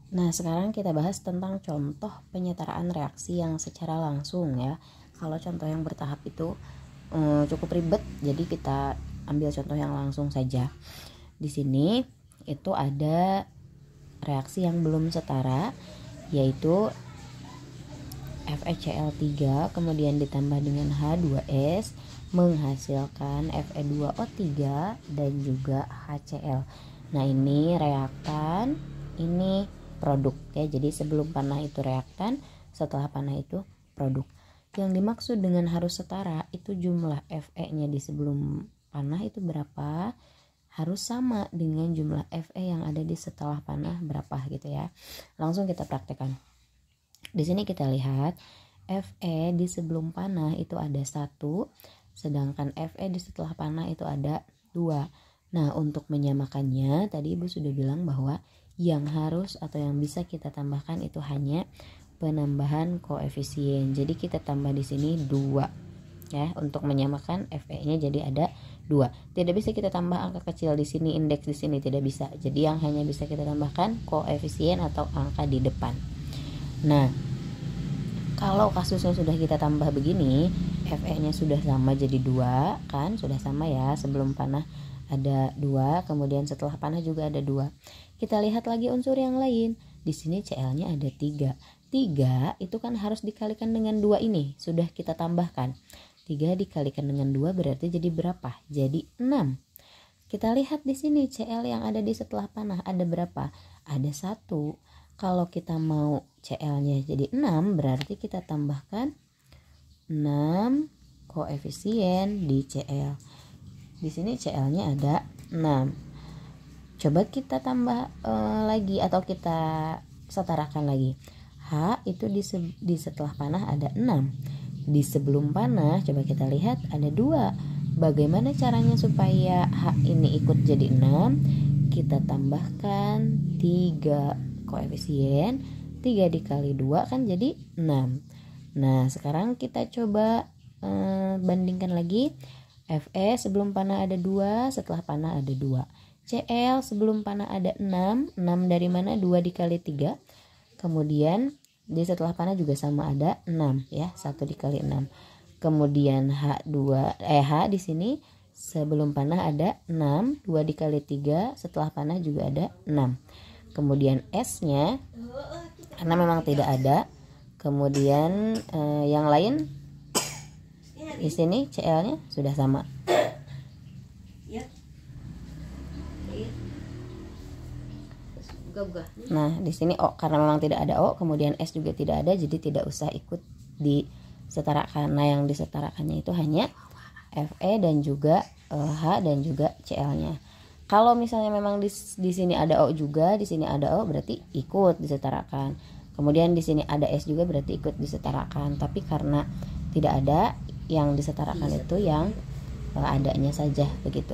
Nah, sekarang kita bahas tentang contoh penyetaraan reaksi yang secara langsung ya. Kalau contoh yang bertahap itu cukup ribet, jadi kita ambil contoh yang langsung saja. Di sini itu ada reaksi yang belum setara, yaitu FeCl3 kemudian ditambah dengan H2S menghasilkan Fe2O3 dan juga HCl. Nah, ini reaktan, ini produk ya. Jadi sebelum panah itu reaktan, setelah panah itu produk. Yang dimaksud dengan harus setara itu jumlah Fe-nya di sebelum panah itu berapa, harus sama dengan jumlah Fe yang ada di setelah panah berapa gitu ya. Langsung kita praktekkan. Di sini kita lihat Fe di sebelum panah itu ada 1, sedangkan Fe di setelah panah itu ada 2. Nah, untuk menyamakannya tadi Ibu sudah bilang bahwa yang harus atau yang bisa kita tambahkan itu hanya penambahan koefisien. Jadi kita tambah di sini 2 ya, untuk menyamakan Fe-nya jadi ada 2. Tidak bisa kita tambah angka kecil di sini, indeks di sini, tidak bisa. Jadi yang hanya bisa kita tambahkan koefisien atau angka di depan. Nah, kalau kasusnya sudah kita tambah begini, Fe-nya sudah sama jadi 2 kan, sudah sama ya. Sebelum panah ada 2, kemudian setelah panah juga ada 2. Kita lihat lagi unsur yang lain. Di sini Cl-nya ada 3. 3 itu kan harus dikalikan dengan 2 ini, sudah kita tambahkan. 3 dikalikan dengan 2 berarti jadi berapa? Jadi 6. Kita lihat di sini Cl yang ada di setelah panah ada berapa? Ada 1. Kalau kita mau Cl-nya jadi 6, berarti kita tambahkan 6 koefisien di Cl. Di sini Cl-nya ada 6. Coba kita tambah lagi atau kita setarakan lagi. H itu di setelah panah ada 6. Di sebelum panah coba kita lihat ada 2. Bagaimana caranya supaya H ini ikut jadi 6? Kita tambahkan 3 koefisien, 3 dikali 2 kan jadi 6. Nah, sekarang kita coba bandingkan lagi. Fe sebelum panah ada 2, setelah panah ada 2. Cl sebelum panah ada 6. 6 dari mana? 2 dikali 3. Kemudian di setelah panah juga sama ada 6 ya, 1 dikali 6. Kemudian H di sini sebelum panah ada 6, 2 dikali 3, setelah panah juga ada 6. Kemudian S-nya karena memang tidak ada. Kemudian yang lain di sini Cl-nya sudah sama. Nah, di sini O karena memang tidak ada O, kemudian S juga tidak ada, jadi tidak usah ikut disetarakan. Nah, yang disetarakannya itu hanya Fe dan juga H dan juga Cl-nya. Kalau misalnya memang di sini ada O juga, di sini ada O, berarti ikut disetarakan. Kemudian di sini ada S juga, berarti ikut disetarakan. Tapi karena tidak ada, yang disetarakan itu yang adanya saja begitu.